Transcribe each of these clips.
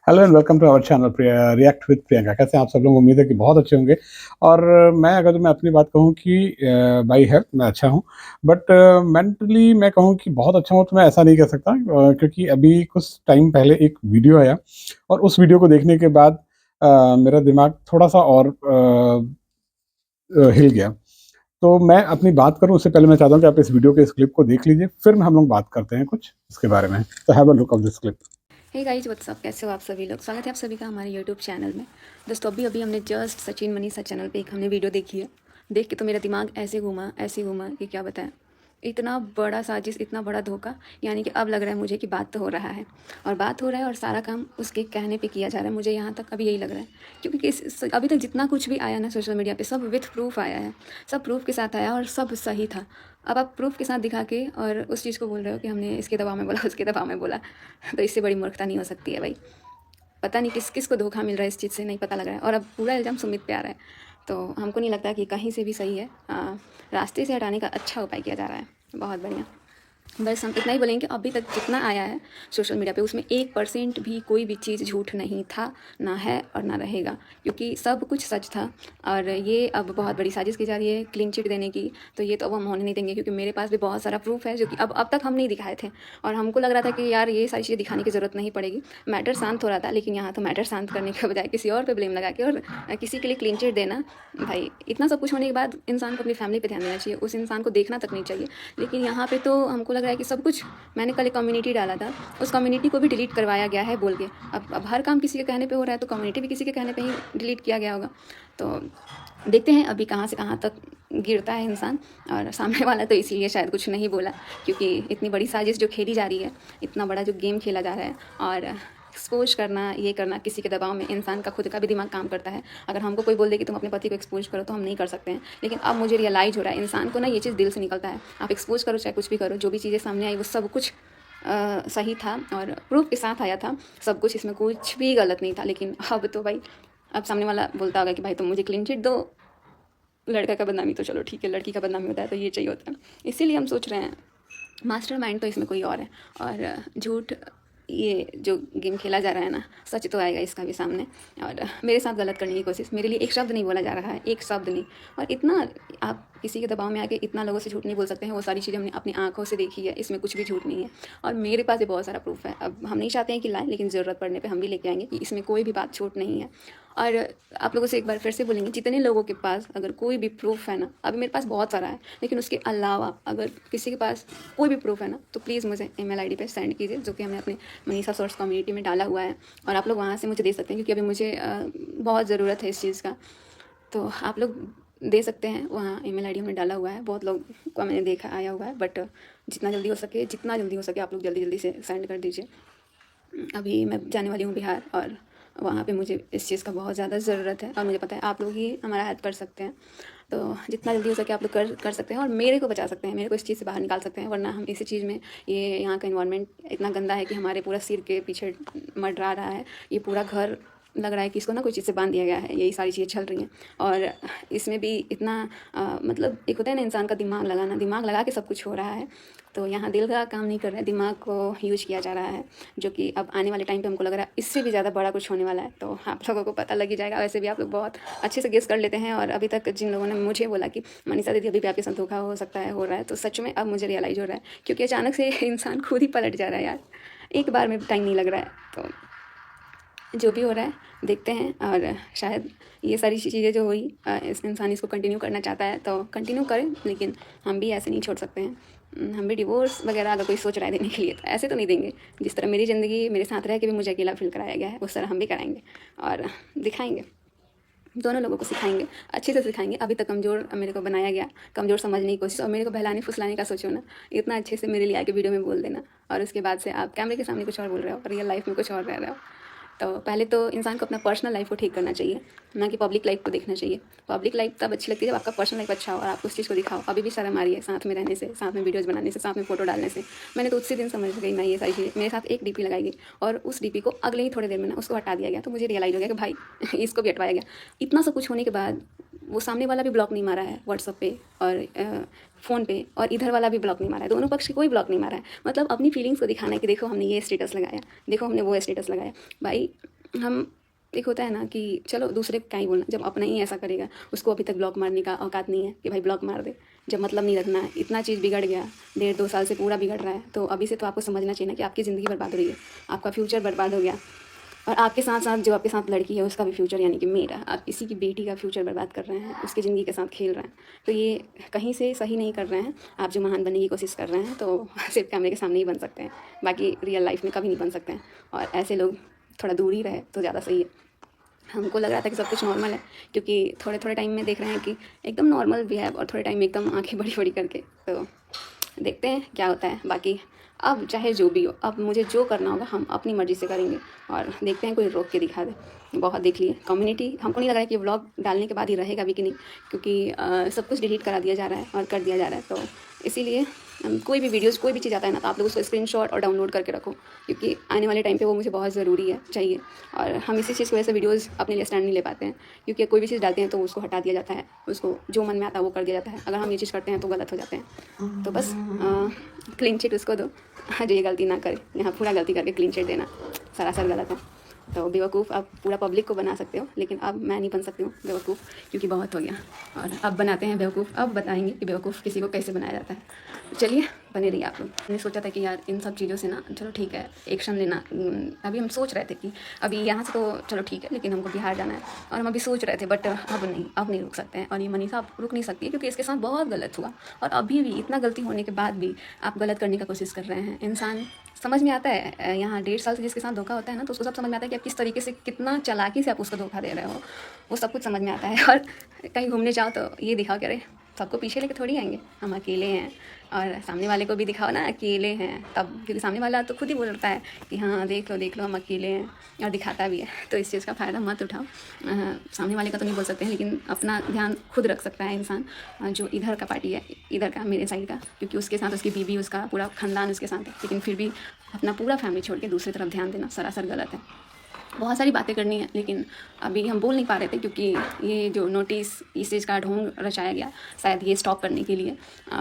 Hello and welcome to our channel react with Priyanka. कैसे हैं आप सब लोग? उम्मीद है कि बहुत अच्छे होंगे। और मैं अपनी बात कहूँ कि बाई हेल्थ मैं अच्छा हूँ, बट मेंटली मैं कहूँ कि बहुत अच्छा हूँ तो मैं ऐसा नहीं कह सकता, क्योंकि अभी कुछ टाइम पहले एक वीडियो आया और उस वीडियो को देखने के बाद मेरा दिमाग थोड़ा-सा और हिल गया। तो मैं अपनी बात करूँ उससे पहले मैं चाहता हूँ कि आप इस वीडियो के इस क्लिप को देख लीजिए, फिर हम लोग बात करते हैं कुछ इसके बारे में। तो have a look of this clip. Hey guys what's up, कैसे हो आप सभी लोग। स्वागत है आप सभी का हमारे यूट्यूब चैनल में। दोस्तों अभी अभी हमने जस्ट सचिन मनीषा चैनल पे एक हमने वीडियो देखी है। देख के तो मेरा दिमाग ऐसे घूमा कि क्या बताएं। इतना बड़ा साजिश, इतना बड़ा धोखा। यानी कि अब लग रहा है मुझे कि बात तो हो रहा है और बात हो रहा है और सारा काम उसके कहने पे किया जा रहा है। मुझे यहाँ तक अभी यही लग रहा है, क्योंकि अभी तक जितना कुछ भी आया ना सोशल मीडिया पे, सब विथ प्रूफ आया है, सब प्रूफ के साथ आया और सब सही था। अब आप प्रूफ के साथ दिखा के और उस चीज़ को बोल रहे हो कि हमने इसके दबाव में बोला, उसके दबाव में बोला। तो इससे बड़ी मूर्खता नहीं हो सकती है भाई। पता नहीं किस किस को धोखा मिल रहा है, इस चीज़ से नहीं पता लग रहा है। और अब पूरा इल्ज़ाम सुमित पे आ रहा है, तो हमको नहीं लगता कि कहीं से भी सही है। रास्ते से हटाने का अच्छा उपाय किया जा रहा है। बहुत बढ़िया। बस हम इतना ही बोलेंगे कि अभी तक जितना आया है सोशल मीडिया पे, उसमें 1% भी कोई भी चीज़ झूठ नहीं था, ना है और ना रहेगा, क्योंकि सब कुछ सच था। और ये अब बहुत बड़ी साजिश की जा रही है क्लीन चिट देने की, तो ये तो अब हम होने नहीं देंगे, क्योंकि मेरे पास भी बहुत सारा प्रूफ है जो कि अब तक हम नहीं दिखाए थे। और हमको लग रहा था कि यार ये सारी चीज़ें दिखाने की ज़रूरत नहीं पड़ेगी, मैटर शांत हो रहा था। लेकिन यहाँ तो मैटर शांत करने के बजाय किसी और पे ब्लेम लगा के और किसी के लिए क्लीन चिट देना। भाई इतना सब कुछ होने के बाद इंसान को अपनी फैमिली पे ध्यान देना चाहिए, उस इंसान को देखना तक नहीं चाहिए। लेकिन यहाँ पे तो हमको लग रहा है कि सब कुछ। मैंने कल एक कम्युनिटी डाला था, उस कम्युनिटी को भी डिलीट करवाया गया है बोल के। अब हर काम किसी के कहने पे हो रहा है, तो कम्युनिटी भी किसी के कहने पे ही डिलीट किया गया होगा। तो देखते हैं अभी कहाँ से कहाँ तक गिरता है इंसान। और सामने वाला तो इसीलिए शायद कुछ नहीं बोला, क्योंकि इतनी बड़ी साजिश जो खेली जा रही है, इतना बड़ा जो गेम खेला जा रहा है, और एक्सपोज करना, ये करना किसी के दबाव में, इंसान का खुद का भी दिमाग काम करता है। अगर हमको कोई बोल दे कि तुम अपने पति को एक्सपोज करो, तो हम नहीं कर सकते हैं। लेकिन अब मुझे रियलाइज़ हो रहा है, इंसान को ना ये चीज़ दिल से निकलता है। आप एक्सपोज करो चाहे कुछ भी करो, जो भी चीज़ें सामने आई वो सब कुछ सही था और प्रूफ के साथ आया था सब कुछ, इसमें कुछ भी गलत नहीं था। लेकिन अब तो भाई, अब सामने वाला बोलता होगा कि भाई तुम मुझे क्लीन चिट दो। लड़का का बदनामी तो चलो ठीक है, लड़की का बदनामी होता है तो ये चाहिए होता है। इसीलिए हम सोच रहे हैं मास्टरमाइंड तो इसमें कोई और है। और झूठ, ये जो गेम खेला जा रहा है ना, सच तो आएगा इसका भी सामने। और मेरे साथ गलत करने की कोशिश, मेरे लिए एक शब्द नहीं बोला जा रहा है, एक शब्द नहीं। और इतना आप किसी के दबाव में आके इतना लोगों से झूठ नहीं बोल सकते हैं। वो सारी चीज़ें हमने अपनी आंखों से देखी है, इसमें कुछ भी झूठ नहीं है। और मेरे पास भी बहुत सारा प्रूफ है। अब हम नहीं चाहते हैं कि लाएं, लेकिन ज़रूरत पड़ने पे हम भी लेके आएंगे कि इसमें कोई भी बात झूठ नहीं है। और आप लोगों से एक बार फिर से बोलेंगे, जितने लोगों के पास अगर कोई भी प्रूफ है ना, अभी मेरे पास बहुत सारा है, लेकिन उसके अलावा अगर किसी के पास कोई भी प्रूफ है ना, तो प्लीज़ मुझे ईमेल आईडी पे सेंड कीजिए, जो कि हमने अपने मनीषा सोर्स कम्युनिटी में डाला हुआ है। और आप लोग वहाँ से मुझे दे सकते हैं, क्योंकि अभी मुझे बहुत ज़रूरत है इस चीज़ का। तो आप लोग दे सकते हैं, वहाँ ईमेल आईडी हमने डाला हुआ है। बहुत लोग को मैंने देखा आया हुआ है, बट जितना जल्दी हो सके आप लोग जल्दी जल्दी से सेंड कर दीजिए। अभी मैं जाने वाली हूँ बिहार, और वहाँ पे मुझे इस चीज़ का बहुत ज़्यादा ज़रूरत है, और मुझे पता है आप लोग ही हमारा हेल्प कर सकते हैं। तो जितना जल्दी हो सके आप लोग कर सकते हैं और मेरे को बचा सकते हैं, मेरे को इस चीज़ से बाहर निकाल सकते हैं। वरना हम इसी चीज़ में, ये यहाँ का इन्वायरमेंट इतना गंदा है कि हमारे पूरा सिर के पीछे मंडरा रहा है। ये पूरा घर लग रहा है कि इसको ना कोई चीज़ से बांध दिया गया है, यही सारी चीज़ें चल रही हैं। और इसमें भी इतना मतलब एक होता है ना इंसान का दिमाग लगाना, दिमाग लगा के सब कुछ हो रहा है। तो यहाँ दिल का काम नहीं कर रहा है, दिमाग को यूज किया जा रहा है, जो कि अब आने वाले टाइम पे हमको लग रहा है इससे भी ज़्यादा बड़ा कुछ होने वाला है। तो आप लोगों को पता लग ही जाएगा। वैसे भी आप लोग बहुत अच्छे से गेस कर लेते हैं, और अभी तक जिन लोगों ने मुझे बोला कि मनीषा दीदी अभी भी आपके साथ धोखा हो सकता है, हो रहा है, तो सच में अब मुझे रियलाइज़ हो रहा है, क्योंकि अचानक से इंसान खुद ही पलट जा रहा है यार। एक बार में टाइम नहीं लग रहा है। तो जो भी हो रहा है देखते हैं, और शायद ये सारी चीज़ें जो हुई, इस इंसान इसको कंटिन्यू करना चाहता है तो कंटिन्यू करें, लेकिन हम भी ऐसे नहीं छोड़ सकते हैं। हम भी डिवोर्स वगैरह अगर कोई सोच रहा है देने के लिए, तो ऐसे तो नहीं देंगे। जिस तरह मेरी ज़िंदगी मेरे साथ रह के भी मुझे अकेला फील कराया गया है, उस तरह हम भी कराएंगे और दिखाएंगे, दोनों लोगों को सिखाएंगे, अच्छे से सिखाएंगे। अभी तक कमज़ोर मेरे को बनाया गया, कमज़ोर समझने की कोशिश, और मेरे को बहलाने फुसलाने का सोचो ना, इतना अच्छे से मेरे लिए आके वीडियो में बोल देना, और उसके बाद से आप कैमरे के सामने कुछ और बोल रहे हो और रियल लाइफ में कुछ और रह रहे हो। तो पहले तो इंसान को अपना पर्सनल लाइफ को ठीक करना चाहिए, ना कि पब्लिक लाइफ को देखना चाहिए। पब्लिक लाइफ तब अच्छी लगती है जब आपका पर्सनल लाइफ अच्छा हो और आप उस चीज़ को दिखाओ। अभी भी शर्म आ रही है साथ में रहने से, साथ में वीडियोज़ बनाने से, साथ में फ़ोटो डालने से। मैंने तो उसी दिन समझ गई मैं ये सारी चीज़ें। मेरे साथ एक डीपी लगाई गई और उस डीपी को अगले ही थोड़ी देर में ना उसको हटा दिया गया। तो मुझे रियलाइज़ हो गया कि भाई इसको भी हटवाया गया। इतना सब कुछ होने के बाद वो सामने वाला भी ब्लॉक नहीं मारा है व्हाट्सअप पे और फ़ोन पे, और इधर वाला भी ब्लॉक नहीं मारा है, दोनों पक्ष कोई ब्लॉक नहीं मारा है। मतलब अपनी फीलिंग्स को दिखाना है कि देखो हमने ये स्टेटस लगाया, देखो हमने वो स्टेटस लगाया। भाई हम एक होता है ना कि चलो दूसरे को क्या ही बोलना, जब अपना ही ऐसा करेगा, उसको अभी तक ब्लॉक मारने का औकात नहीं है कि भाई ब्लॉक मार दे, जब मतलब नहीं रखना है, इतना चीज़ बिगड़ गया, 1.5-2 साल से पूरा बिगड़ रहा है, तो अभी से तो आपको समझना चाहिए ना कि आपकी ज़िंदगी बर्बाद हो रही है, आपका फ्यूचर बर्बाद हो गया, और आपके साथ साथ जो आपके साथ लड़की है उसका भी फ्यूचर, यानी कि मेरा, आप किसी की बेटी का फ्यूचर बर्बाद कर रहे हैं, उसकी ज़िंदगी के साथ खेल रहे हैं, तो ये कहीं से सही नहीं कर रहे हैं। आप जो महान बनने की कोशिश कर रहे हैं तो सिर्फ कैमरे के सामने ही बन सकते हैं, बाकी रियल लाइफ में कभी नहीं बन सकते हैं, और ऐसे लोग थोड़ा दूर ही रहे तो ज़्यादा सही है। हमको लग रहा था कि सब कुछ नॉर्मल है, क्योंकि थोड़े थोड़े टाइम में देख रहे हैं कि एकदम नॉर्मल भी है, और थोड़े टाइम में एकदम आंखें बड़ी बड़ी करके, तो देखते हैं क्या होता है। बाकी अब चाहे जो भी हो, अब मुझे जो करना होगा हम अपनी मर्ज़ी से करेंगे, और देखते हैं कोई रोक के दिखा दे। बहुत देख लिए कम्युनिटी, हमको नहीं लग रहा है कि व्लॉग डालने के बाद ही रहेगा भी कि नहीं, क्योंकि सब कुछ डिलीट करा दिया जा रहा है और कर दिया जा रहा है, तो इसीलिए कोई भी वीडियोज़ कोई भी चीज़ आता है ना, तो आप लोग उसको स्क्रीनशॉट और डाउनलोड करके रखो, क्योंकि आने वाले टाइम पे वो मुझे बहुत ज़रूरी है, चाहिए। और हम इसी चीज़ की वजह से वीडियोज़ अपने लिए स्टैंड नहीं ले पाते हैं, क्योंकि कोई भी चीज़ डालते हैं तो उसको हटा दिया जाता है, उसको जो मन में आता है वो कर दिया जाता है, अगर हम ये चीज़ करते हैं तो गलत हो जाते हैं, तो बस क्लीन चिट उसको दो, जो ये गलती ना करे, यहाँ पूरा गलती करके क्लीन चिट देना सरासर गलत है। तो बेवकूफ़ आप पूरा पब्लिक को बना सकते हो, लेकिन अब मैं नहीं बन सकती हूँ बेवकूफ़, क्योंकि बहुत हो गया, और अब बनाते हैं बेवकूफ़, अब बताएंगे कि बेवकूफ़ किसी को कैसे बनाया जाता है। तो चलिए बने रहिए आप लोग। मैंने सोचा था कि यार इन सब चीज़ों से ना, चलो ठीक है एक्शन लेना, अभी हम सोच रहे थे कि अभी यहाँ से तो चलो ठीक है, लेकिन हमको बिहार जाना है, और हम अभी सोच रहे थे, बट अब नहीं रुक सकते हैं, और ये मनीषा आप रुक नहीं सकती है, क्योंकि इसके साथ बहुत गलत हुआ, और अभी भी इतना गलती होने के बाद भी आप गलत करने का कोशिश कर रहे हैं। इंसान समझ में आता है, यहाँ 1.5 साल से जिसके साथ धोखा होता है ना, तो उसको सब समझ में आता है कि आप किस तरीके से, कितना चालाकी से आप उसको धोखा दे रहे हो, वो सब कुछ समझ में आता है। और कहीं घूमने जाओ तो ये दिखाओ कि अरे सबको पीछे लेके थोड़ी आएंगे, हम अकेले हैं, और सामने वाले को भी दिखाओ ना अकेले हैं तब, क्योंकि सामने वाला तो खुद ही बोलता है कि हाँ देख लो हम अकेले हैं, और दिखाता भी है, तो इस चीज़ का फ़ायदा मत उठाओ। सामने वाले का तो नहीं बोल सकते हैं, लेकिन अपना ध्यान खुद रख सकता है इंसान, जो इधर का पार्टी है, इधर का मेरे साइड का, क्योंकि उसके साथ उसकी बीवी, उसका पूरा ख़ानदान उसके साथ है, लेकिन फिर भी अपना पूरा फैमिली छोड़ के दूसरी तरफ ध्यान देना सरासर गलत है। बहुत सारी बातें करनी है, लेकिन अभी हम बोल नहीं पा रहे थे, क्योंकि ये जो नोटिस, इस चीज़ का ढोंग रचाया गया शायद ये स्टॉप करने के लिए,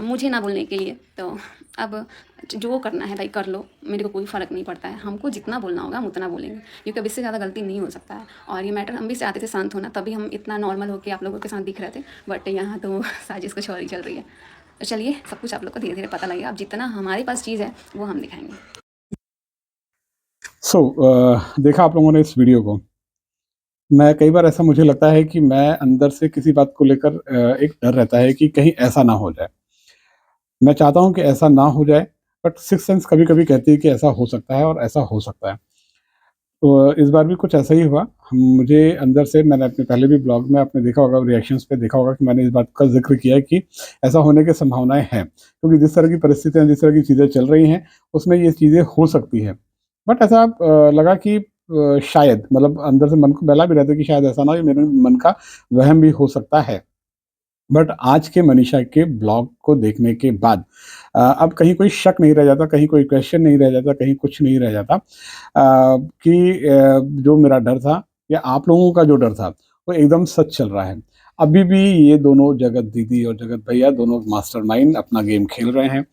मुझे ना बोलने के लिए। तो अब जो करना है भाई कर लो, मेरे को कोई फ़र्क नहीं पड़ता है, हमको जितना बोलना होगा हम उतना बोलेंगे, क्योंकि अब इससे ज़्यादा गलती नहीं हो सकता है। और ये मैटर हम भी चाहते थे शांत होना, तभी हम इतना नॉर्मल होकर आप लोगों के साथ दिख रहे थे, बट यहाँ तो साजिश कुछ और ही चल रही है। तो चलिए सब कुछ आप लोग को धीरे धीरे पता लगेगा, अब जितना हमारे पास चीज़ है वो हम दिखाएंगे। सो देखा आप लोगों ने इस वीडियो को। मैं कई बार ऐसा मुझे लगता है कि मैं अंदर से किसी बात को लेकर एक डर रहता है कि कहीं ऐसा ना हो जाए। मैं चाहता हूँ कि ऐसा ना हो जाए, बट सिक्स्थ सेंस कभी-कभी कहती है कि ऐसा हो सकता है और ऐसा हो सकता है। तो इस बार भी कुछ ऐसा ही हुआ। मुझे अंदर से, मैंने अपने पहले भी ब्लॉग में आपने देखा होगा, रिएक्शंस पे देखा होगा कि मैंने इस बात का ज़िक्र किया है कि ऐसा होने की संभावनाएँ हैं। क्योंकि जिस तरह की परिस्थितियाँ, जिस तरह की चीज़ें चल रही हैं, उसमें ये चीज़ें हो सकती हैं। बट ऐसा लगा कि शायद, मतलब अंदर से मन को बहला भी रहता है कि शायद ऐसा ना हो, ये मेरे मन का वहम भी हो सकता है। बट आज के मनीषा के ब्लॉग को देखने के बाद अब कहीं कोई शक नहीं रह जाता, कहीं कोई क्वेश्चन नहीं रह जाता, कहीं कुछ नहीं रह जाता, कि जो मेरा डर था या आप लोगों का जो डर था, वो एकदम सच चल रहा है। अभी भी ये दोनों, जगत दीदी और जगत भैया, दोनों मास्टरमाइंड अपना गेम खेल रहे हैं।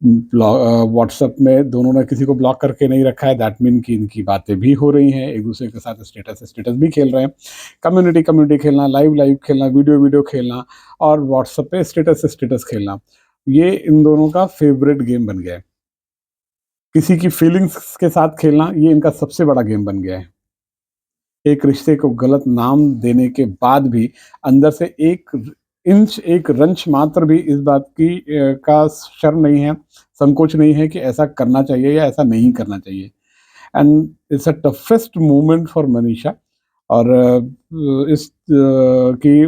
व्हाट्सएप में दोनों ने किसी को ब्लॉक करके नहीं रखा है, दैट मीन कि इनकी बातें भी हो रही हैं, एक दूसरे के साथ स्टेटस भी खेल रहे हैं। कम्युनिटी खेलना, लाइव खेलना, वीडियो खेलना, और व्हाट्सएप पे स्टेटस खेलना, ये इन दोनों का फेवरेट गेम बन गया है। किसी की फीलिंग्स के साथ खेलना, ये इनका सबसे बड़ा गेम बन गया है। एक रिश्ते को गलत नाम देने के बाद भी अंदर से एक रंच मात्र भी इस बात की का शर्म नहीं है, संकोच नहीं है कि ऐसा करना चाहिए या ऐसा नहीं करना चाहिए। And it's a toughest moment for Manisha. और कि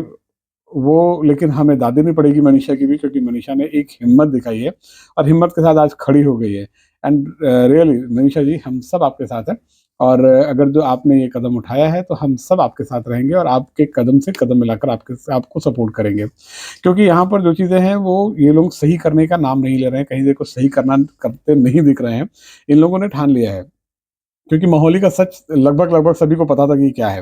वो, लेकिन हमें दाद देनी पड़ेगी मनीषा की भी, क्योंकि मनीषा ने एक हिम्मत दिखाई है और हिम्मत के साथ आज खड़ी हो गई है। एंड रियली मनीषा जी, हम सब आपके साथ हैं, और अगर जो आपने ये कदम उठाया है तो हम सब आपके साथ रहेंगे और आपके कदम से कदम मिलाकर आपको सपोर्ट करेंगे। क्योंकि यहाँ पर जो चीज़ें हैं वो ये लोग सही करने का नाम नहीं ले रहे हैं, कहीं देखो सही करते नहीं दिख रहे हैं। इन लोगों ने ठान लिया है, क्योंकि माहौली का सच लगभग सभी को पता था कि क्या है।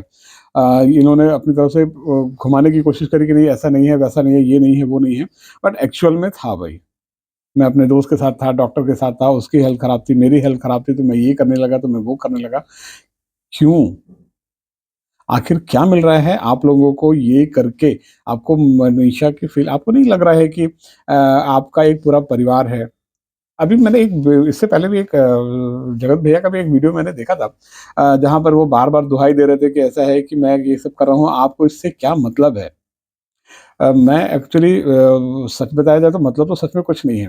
इन्होंने अपनी तरफ से घुमाने की कोशिश करी कि नहीं ऐसा नहीं है, वैसा नहीं है, ये नहीं है, वो नहीं है, बट एक्चुअल में था भाई। मैं अपने दोस्त के साथ था, डॉक्टर के साथ था, उसकी हेल्थ खराब थी, मेरी हेल्थ खराब थी, तो मैं ये करने लगा, तो मैं वो करने लगा। क्यों? आखिर क्या मिल रहा है आप लोगों को ये करके? आपको मनीषा की फ़ील आपको नहीं लग रहा है कि आपका एक पूरा परिवार है? अभी मैंने एक व इससे पहले भी एक जगत भैया का भी एक वीडियो मैंने देखा था जहाँ पर वो बार-बार दुहाई दे रहे थे कि ऐसा है कि मैं ये सब कर रहा हूँ, आपको इससे क्या मतलब है? मैं एक्चुअली सच बताया जाए तो मतलब तो सच में कुछ नहीं है।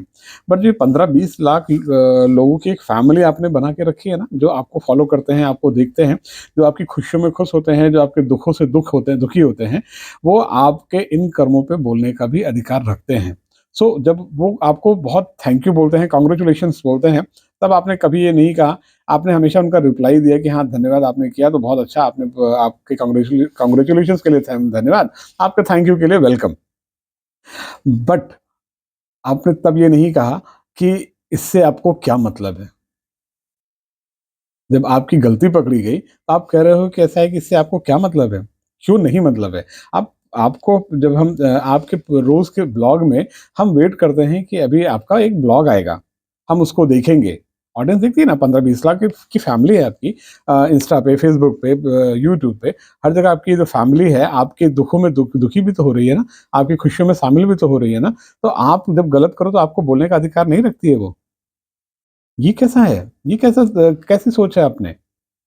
बट ये 15-20 लाख लोगों की एक फैमिली आपने बना के रखी है ना, जो आपको फ़ॉलो करते हैं, आपको देखते हैं, जो आपकी खुशियों में खुश होते हैं, जो आपके दुखों से दुखी होते हैं, वो आपके इन कर्मों पे बोलने का भी अधिकार रखते हैं। सो जब वो आपको बहुत थैंक यू बोलते हैं, कांग्रेचुलेशंस बोलते हैं, तब आपने कभी ये नहीं कहा, आपने हमेशा उनका रिप्लाई दिया कि हाँ, धन्यवाद आपने किया तो बहुत अच्छा आपने आपके कांग्रेचुलेशंस के लिए धन्यवाद, आपके थैंक यू के लिए वेलकम। बट आपने तब ये नहीं कहा कि इससे आपको क्या मतलब है? जब आपकी गलती पकड़ी गई, तो आप कह रहे हो कि ऐसा है कि इससे आपको क्या मतलब है? क्यों नहीं मतलब है? आप आपको जब हम आपके रोज़ के ब्लॉग में हम वेट करते हैं कि अभी आपका एक ब्लॉग आएगा, हम उसको देखेंगे। ऑडियंस देखती है ना 15-20 लाख की फैमिली है आपकी इंस्टा पे, फेसबुक पे, यूट्यूब पे, हर जगह आपकी जो फैमिली है, आपके दुखों में दुखी भी तो हो रही है ना, आपकी खुशियों में शामिल भी तो हो रही है ना, तो आप जब गलत करो तो आपको बोलने का अधिकार नहीं रखती है वो। ये कैसा है? ये कैसी सोच है आपने?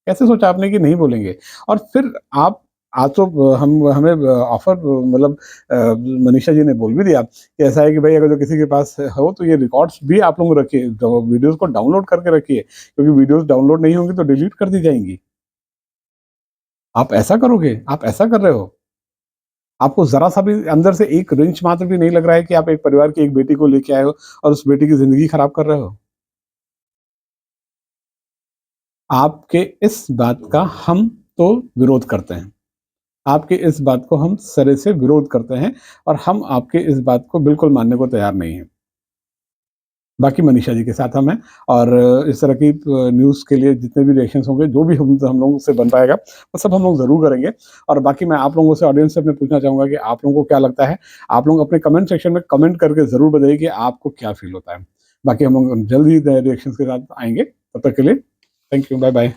कैसे सोचा आपने कि नहीं बोलेंगे? और फिर आप आज तो हम हमें ऑफ़र मतलब मनीषा जी ने बोल भी दिया कि ऐसा है कि भई अगर जो किसी के पास हो तो ये रिकॉर्ड्स भी आप लोग रखिए, जो वीडियोज़ को डाउनलोड करके रखिए, क्योंकि वीडियोज़ डाउनलोड नहीं होंगी तो डिलीट कर दी जाएँगी। आप ऐसा करोगे? आप ऐसा कर रहे हो? आपको ज़रा-सा भी अंदर से एक रिंच मात्र भी नहीं लग रहा है कि आप एक परिवार की एक बेटी को लेके आए हो और उस बेटी की ज़िंदगी खराब कर रहे हो? आपके इस बात का हम तो विरोध करते हैं। आपकी इस बात को हम सिरे से विरोध करते हैं और हम आपकी इस बात को बिल्कुल मानने को तैयार नहीं हैं। बाकी मनीषा जी के साथ हम हैं और इस तरह की न्यूज़ के लिए जितने भी रिएक्शंस होंगे, जो भी हम लोगों से बन पाएगा, वो सब हम लोग ज़रूर करेंगे। और बाकी मैं आप लोगों से ऑडियंस से अपने पूछना चाहूँगा कि आप लोगों को क्या लगता है? आप लोग अपने कमेंट सेक्शन में कमेंट करके ज़रूर बताइए कि आपको क्या फ़ील होता है। बाकी हम लोग जल्द ही नए रिएक्शंस के साथ आएँगे। तब तक के लिए थैंक यू, बाय-बाय।